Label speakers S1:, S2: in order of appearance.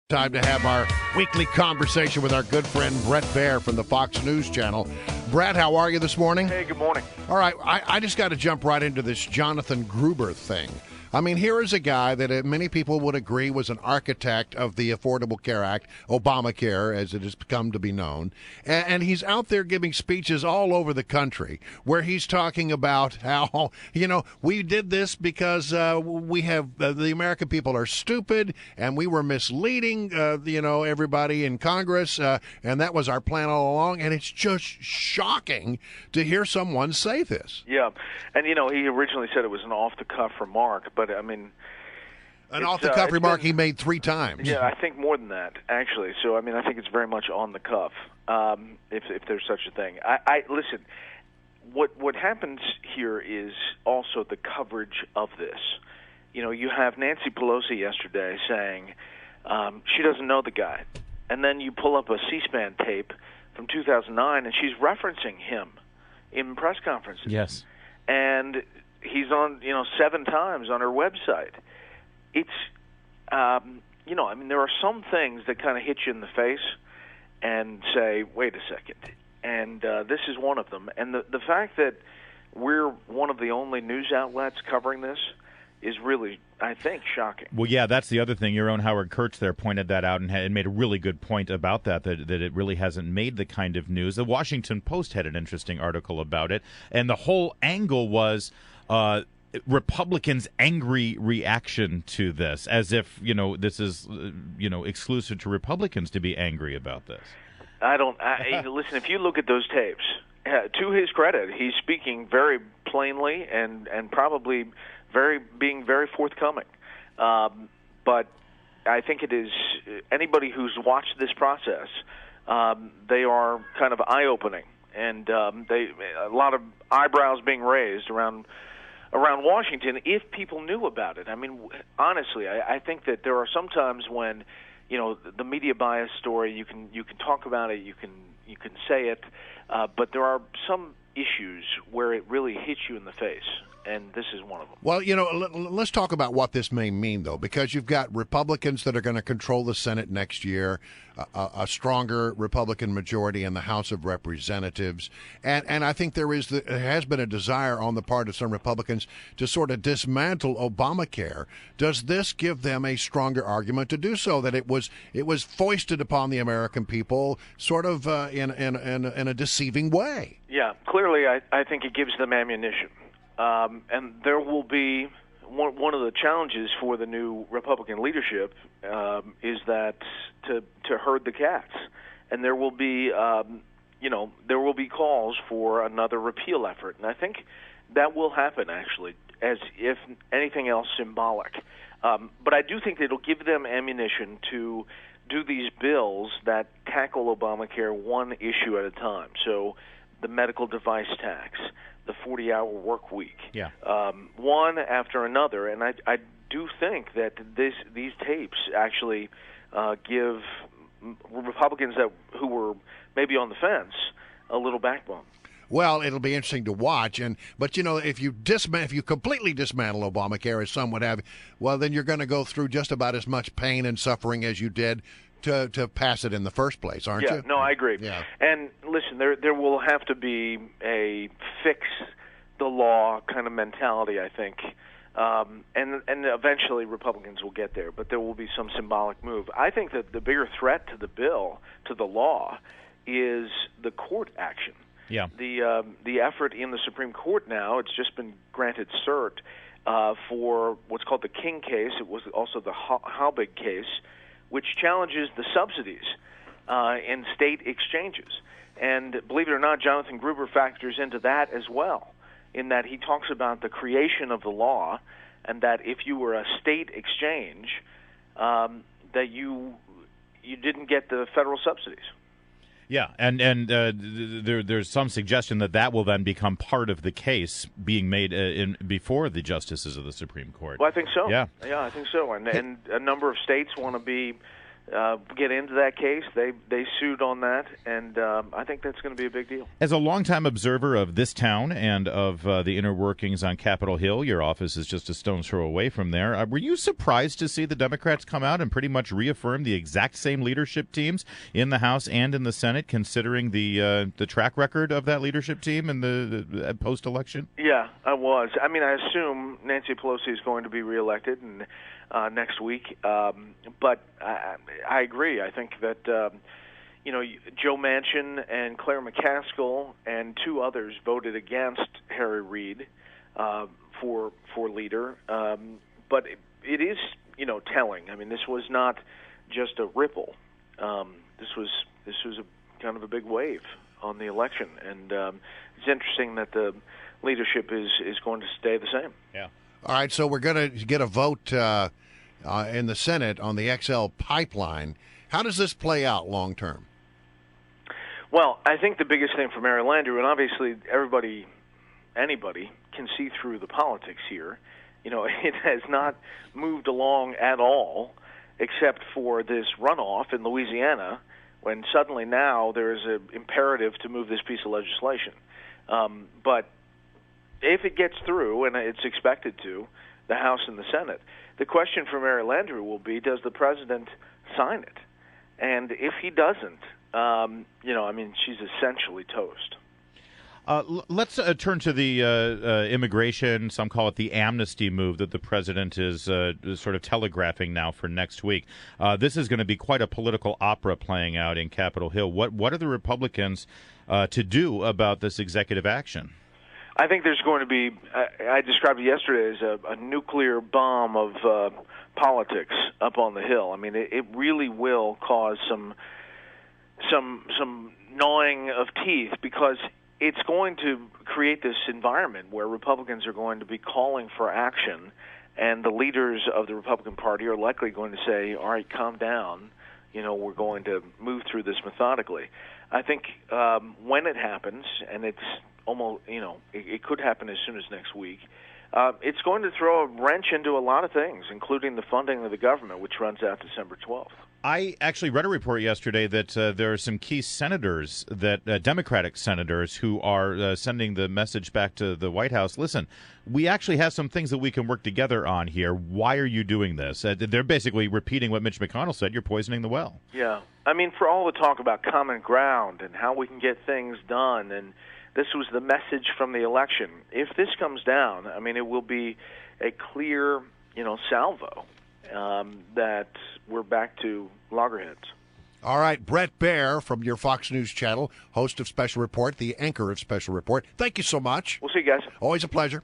S1: Time to have our weekly conversation with our good friend Bret Baier from the Fox News Channel. Bret, how are you this morning?
S2: Hey, good morning.
S1: All right, I just got to jump right into this Jonathan Gruber thing. I mean, here is a guy that many people would agree was an architect of the Affordable Care Act, Obamacare, as it has come to be known. And he's out there giving speeches all over the country where he's talking about how, we did this because we have the American people are stupid and we were misleading, everybody in Congress. And that was our plan all along. And it's just shocking to hear someone say this.
S2: Yeah. And, he originally said it was an off-the-cuff remark. But, I mean...
S1: An off-the-cuff remark he made 3 times.
S2: Yeah, I think more than that, actually. So, I mean, I think it's very much on the cuff, if there's such a thing. Listen, what happens here is also the coverage of this. You have Nancy Pelosi yesterday saying she doesn't know the guy. And then you pull up a C-SPAN tape from 2009, and she's referencing him in press conferences.
S3: Yes.
S2: And he's on, 7 times on her website. It's, there are some things that kind of hit you in the face and say, wait a second. And this is one of them. And the fact that we're one of the only news outlets covering this is really, I think, shocking.
S3: Well, yeah, that's the other thing. Your own Howard Kurtz there pointed that out and made a really good point about that it really hasn't made the kind of news. The Washington Post had an interesting article about it, and the whole angle was Republicans' angry reaction to this, as if, this is, exclusive to Republicans to be angry about this.
S2: Listen, if you look at those tapes, to his credit, he's speaking very plainly and probably being very forthcoming. But I think it is anybody who's watched this process, they are kind of eye-opening, and a lot of eyebrows being raised around Washington if people knew about it. I mean, honestly, I think that there are some times when, the media bias story, you can talk about it, you can say it, but there are some issues where it really hits you in the face. And this is one of them.
S1: Well, let's talk about what this may mean, though, because you've got Republicans that are going to control the Senate next year, a stronger Republican majority in the House of Representatives, and I think there has been a desire on the part of some Republicans to sort of dismantle Obamacare. Does this give them a stronger argument to do so? That it was foisted upon the American people, sort of in a deceiving way.
S2: Yeah, clearly, I think it gives them ammunition. And there will be one of the challenges for the new Republican leadership is that to herd the cats, and there will be there will be calls for another repeal effort, and I think that will happen actually, as if anything else symbolic. But I do think it'll give them ammunition to do these bills that tackle Obamacare one issue at a time. So the medical device tax, the 40-hour work week, one after another. And I do think that these tapes actually give Republicans who were maybe on the fence a little backbone.
S1: Well, it'll be interesting to watch, but if you completely dismantle Obamacare, as some would have, well, then you're going to go through just about as much pain and suffering as you did to pass it in the first place, aren't you?
S2: Yeah, no, I agree.
S1: Yeah.
S2: And listen, there will have to be a fix the law kind of mentality, I think, and eventually Republicans will get there, but there will be some symbolic move. I think that the bigger threat to the bill, to the law, is the court action.
S3: Yeah.
S2: The effort in the Supreme Court now, it's just been granted cert for what's called the King case. It was also the Halbig case, which challenges the subsidies in state exchanges. And believe it or not, Jonathan Gruber factors into that as well, in that he talks about the creation of the law, and that if you were a state exchange, that you didn't get the federal subsidies.
S3: Yeah, and there's some suggestion that will then become part of the case being made before the justices of the Supreme Court.
S2: Well, I think so.
S3: Yeah,
S2: I think so. And a number of states want to be get into that case. They sued on that, and I think that's going to be a big deal.
S3: As a longtime observer of this town and of the inner workings on Capitol Hill, your office is just a stone's throw away from there. Were you surprised to see the Democrats come out and pretty much reaffirm the exact same leadership teams in the House and in the Senate, considering the track record of that leadership team in the post-election?
S2: Yeah, I was. I mean, I assume Nancy Pelosi is going to be reelected and next week, but I agree. I think that Joe Manchin and Claire McCaskill and two others voted against Harry Reid for leader, but it is telling. I mean, this was not just a ripple. This was a kind of a big wave on the election, and it's interesting that the leadership is going to stay the same.
S3: Yeah.
S1: All right, so we're going to get a vote in the Senate on the XL pipeline. How does this play out long term?
S2: Well, I think the biggest thing for Mary Landrieu, and obviously anybody can see through the politics here, it has not moved along at all except for this runoff in Louisiana, when suddenly now there is an imperative to move this piece of legislation. But if it gets through, and it's expected to, the House and the Senate, the question for Mary Landrieu will be, does the president sign it? And if he doesn't, she's essentially toast.
S3: Let's turn to the immigration, some call it the amnesty move that the president is sort of telegraphing now for next week. This is going to be quite a political opera playing out in Capitol Hill. What are the Republicans to do about this executive action?
S2: I think there's going to be, I described it yesterday as a nuclear bomb of politics up on the Hill. I mean, it really will cause some gnawing of teeth, because it's going to create this environment where Republicans are going to be calling for action, and the leaders of the Republican Party are likely going to say, all right, calm down, we're going to move through this methodically. I think when it happens, and it's almost, it could happen as soon as next week, it's going to throw a wrench into a lot of things, including the funding of the government, which runs out December 12th.
S3: I actually read a report yesterday that there are some key senators, Democratic senators, who are sending the message back to the White House. Listen, we actually have some things that we can work together on here. Why are you doing this? They're basically repeating what Mitch McConnell said. You're poisoning the well.
S2: Yeah. I mean, for all the talk about common ground and how we can get things done, and this was the message from the election. If this comes down, I mean, it will be a clear, salvo that we're back to loggerheads.
S1: All right, Bret Baier from your Fox News channel, host of Special Report, the anchor of Special Report. Thank you so much.
S2: We'll see you guys.
S1: Always a pleasure.